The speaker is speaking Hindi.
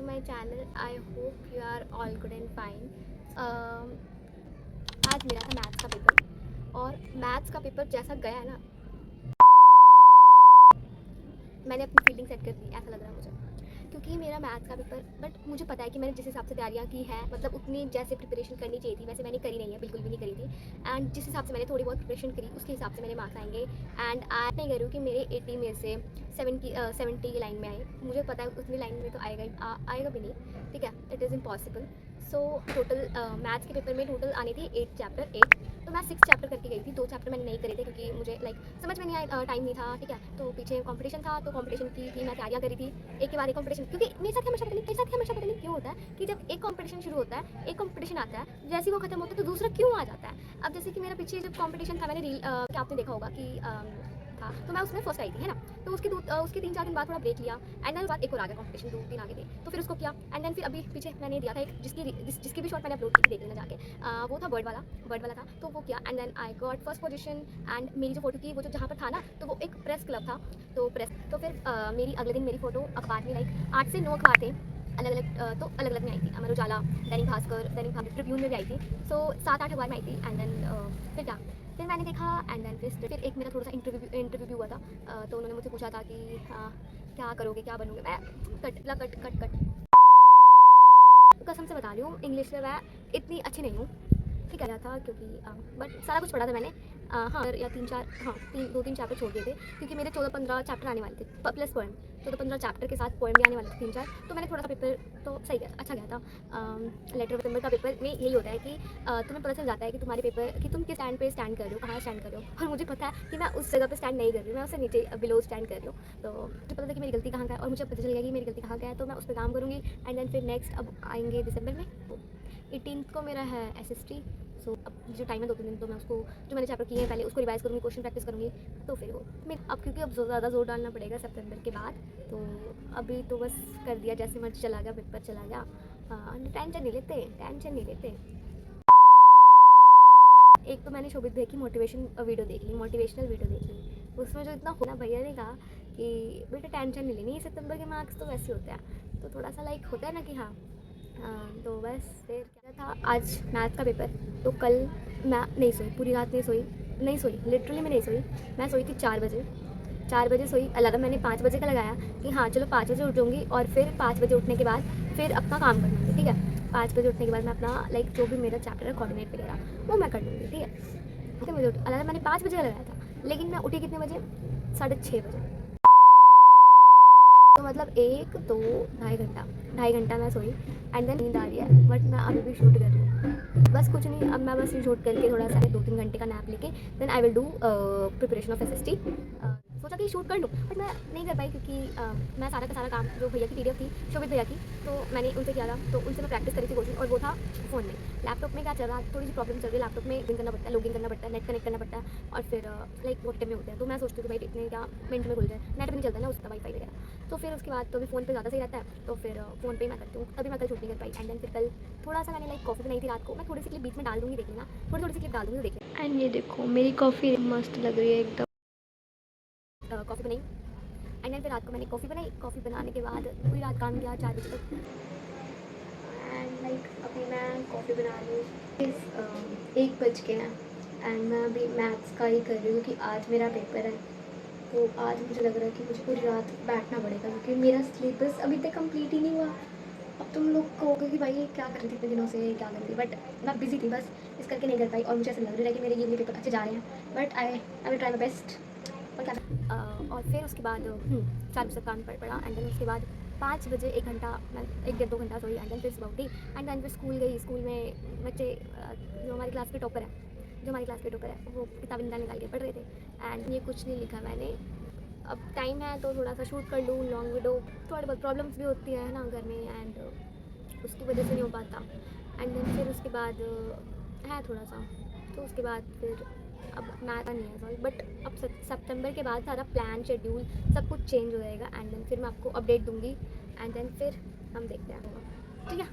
to my channel. I hope you are all good and fine. आज मेरा था मैथ्स का पेपर और मैथ्स का पेपर जैसा गया ना, मैंने अपनी फील्डिंग सेट कर दी, ऐसा लग रहा है मुझे, क्योंकि मेरा मैथ्स का पेपर, बट मुझे पता है कि मैंने जिस हिसाब से तैयारियां की है, मतलब उतनी जैसे प्रिपरेशन करनी चाहिए थी वैसे मैंने करी नहीं है, बिल्कुल भी नहीं करी थी। एंड जिस हिसाब से मैंने थोड़ी बहुत प्रिपरेशन करी उसके हिसाब से मेरे मार्क्स आएंगे। एंड आज नहीं कह रही हूँ कि मेरे 80 में से 70 की लाइन में आए, मुझे पता है उतनी लाइन में तो आएगा भी नहीं, ठीक है, it is impossible. So total maths के पेपर में टोटल आने थे 8 चैप्टर, 8, तो मैं 6 चैप्टर करके गई थी। 2 चैप्टर मैंने नहीं करे थे क्योंकि मुझे समझ में नहीं आया, टाइम नहीं था, ठीक है। तो पीछे कंपटीशन था, तो कंपटीशन की थी, मैं तैयारियां करी थी एक के बाद एक कंपटीशन, क्योंकि मेरे साथ हमेशा पता नहीं क्यों होता है कि जब एक कंपटीशन शुरू होता है, एक कंपटीशन आता है, जैसे ही वो खत्म होता है तो दूसरा क्यों आ जाता है। अब जैसे कि मेरा पीछे जब कंपटीशन था, मैंने रील क्या आपने देखा होगा कि था, तो मैं उसमें फर्स्ट आई थी, है ना। तो उसके 3-4 दिन बाद थोड़ा ब्रेक लिया, एंड देन बाद एक और आ गया कंपटीशन, 2-3 आगे थे, तो फिर उसको किया। एंड देन फिर अभी पीछे मैंने दिया था एक, जिसकी भी शॉट मैंने अपलोड की थी, देख लेना जाके। वो था बर्ड वाला था, तो वो किया, and then I got first position. एंड मेरी जो फोटो की वो जो जहाँ पर था ना, तो वो एक प्रेस क्लब था, तो फिर मेरी अगले दिन मेरी फोटो अखबार में, लाइक 8 से 9 अखबार थे अलग अलग, तो अलग अलग में आई थी। अमर उजाला, दैनिक भास्कर ट्रिब्यून में भी आई थी। सो 7-8 अखबार में आई थी। एंड देन फिर क्या, फिर मैंने देखा, एंड देन फिर एक मेरा थोड़ा सा इंटरव्यू भी हुआ था। तो उन्होंने मुझसे पूछा था कि क्या करोगे, क्या बनोगे। मैं कट कसम से बता रही हूँ, इंग्लिश में मैं इतनी अच्छी नहीं हूँ, ठीक है था, क्योंकि बट सारा कुछ पढ़ा था मैंने। हाँ, या 3-4, हाँ, 2-3 चैप्टर छोड़ दिए थे, क्योंकि मेरे 14-15 चैप्टर आने वाले थे, प्लस पोएम। 14-15 चैप्टर के साथ पोएम भी आने वाले थे 3-4, तो मैंने थोड़ा सा पेपर तो सही गया, अच्छा गया था। लेटर ऑफ का पेपर में यही होता है कि तुम्हें पता चल जाता है कि तुम्हारे पेपर कि तुम किस स्टैंड पे स्टैंड कर रहे हो, कहाँ स्टैंड कर रहे हो। और मुझे पता है कि मैं उस जगह पे स्टैंड नहीं कर रही हूँ, मैं उससे नीचे बिलो स्टैंड कर रही हूँ। तो मुझे पता था कि मेरी गलती कहाँ का है, और मुझे पता चल गया कि मेरी गलती कहाँ का है, तो मैं उस पर काम करूँगी। एंड देन फिर नेक्स्ट अब आएंगे दिसंबर में, 18 को मेरा है SST। सो अब जो टाइम है 2-3 दिन, तो मैं उसको जो मैंने चैप्टर किए हैं पहले उसको रिवाइज़ करूँगी, क्वेश्चन प्रैक्टिस करूँगी। तो फिर वो मैं अब, क्योंकि अब ज़्यादा जोर डालना पड़ेगा सितंबर के बाद, तो अभी तो बस कर दिया, जैसे मर्जी चला गया, पेपर चला गया। टेंशन नहीं लेते। एक तो मैंने शोभित भैया की मोटिवेशनल वीडियो देख ली, उसमें जो इतना होना, भैया ने कहा कि बेटा टेंशन नहीं लेनी, सितंबर के मार्क्स तो वैसे होते हैं, तो थोड़ा सा लाइक होता है ना कि हाँ। तो बस फिर क्या था, आज मैथ का पेपर, तो कल मैं नहीं सोई, पूरी रात नहीं सोई, लिटरली मैं नहीं सोई। मैं सोई थी 4 बजे सोई। अलार्म मैंने 5 बजे का लगाया कि हाँ चलो 5 बजे उठ जाऊँगी, और फिर 5 बजे उठने के बाद फिर अपना काम कर लूँगी, ठीक है। 5 बजे उठने के बाद मैं अपना लाइक जो भी मेरा चैप्टर है, कोऑर्डिनेट वगैरह, वो मैं कर लूँगी, ठीक है। तो मुझे अलार्म मैंने 5 बजे का लगाया था, लेकिन मैं उठी कितने बजे, 6:30 बजे। तो मतलब 1, 2, ढाई घंटा मैं सोई। एंड देन नींद आ रही है, बट मैं अभी भी शूट कर रही हूँ, बस कुछ नहीं। अब मैं बस ये शूट करके थोड़ा सा 2-3 घंटे का नैप लेके then I will do preparation of SST। सोचा कि शूट कर लूँ, बट मैं नहीं कर पाई, क्योंकि मैं सारा का सारा काम, जो भैया की PDF थी, शोभित भैया की, तो मैंने उनसे किया था, तो उनसे मैं प्रैक्टिस करी थी क्वेश्चन, और वो था फ़ोन में। लैपटॉप में क्या चल रहा है, थोड़ी सी प्रॉब्लम चल रही है लैपटॉप में, लॉगिन करना पड़ता है, नेट कनेक्ट करना पड़ता है, और फिर लाइक बहुत टाइम में होते हैं, तो मैं सोचती हूँ कि भाई इतने क्या मिनट में खुल जाए, नेट भी नहीं चलता ना उसका, वाईफाई वगैरह। तो फिर उसके बाद तो अभी फ़ोन पे ज़्यादा सही रहता है, तो फिर फ़ोन पे ही मैं करती हूँ, तभी मैं कल शूट नहीं कर पाई। एंड देन फिर कल थोड़ा सा मैंने लाइक कॉफ़ी बनाई थी रात को, मैं थोड़ी सी क्लिप बीच में डाल दूँगी, देख लेना, थोड़ी सी क्लिप डाल दूँगी, देख लेना। एंड ये देखो मेरी कॉफ़ी मस्त लग रही है एकदम। कॉफ़ी बनाई, एंड देन फिर रात को मैंने कॉफ़ी बनाने के बाद पूरी रात काम किया 4 बजे तक। एंड लाइक अभी मैं कॉफ़ी बना रही हूँ, 1 बज के हैं, एंड मैं अभी मैथ्स का ही कर रही हूँ कि आज मेरा पेपर है। तो आज मुझे लग रहा है कि मुझे पूरी रात बैठना पड़ेगा, क्योंकि मेरा सिलेबस अभी तक कंप्लीट ही नहीं हुआ। अब तुम लोग कहोगे कि भाई क्या कर रही थी इतने दिनों से, क्या कर रही थी, बट मैं बिजी थी बस, इस करके नहीं कर पाई। और मुझे ऐसा लग रहा है कि मेरे ये पेपर अच्छे जा रहे हैं, but I will try my best. और क्या और फिर उसके बाद 4 बजे तक काम पड़ा। एंड देन उसके बाद 5 बजे 1 घंटा, मैं 1-1.5 घंटा सोई। एंड देन फिर सुबह उठी, एंड देन फिर स्कूल गई। स्कूल में बच्चे जो हमारी क्लास के टॉपर है, वो किताब निकाल के पढ़ रहे थे। एंड ये कुछ नहीं लिखा मैंने, अब टाइम है तो थोड़ा सा शूट कर लूँ लॉन्ग वीडियो, थोड़ी बहुत प्रॉब्लम्स भी होती है ना घर में, एंड उसकी वजह से नहीं हो पाता। एंड देन फिर उसके बाद है थोड़ा सा, तो उसके बाद फिर अब मैथ का नहीं है सॉरी, बट अब सितंबर के बाद सारा प्लान शेड्यूल सब कुछ चेंज हो जाएगा। एंड देन फिर मैं आपको अपडेट दूँगी, एंड देन फिर हम देखते हैं, ठीक है।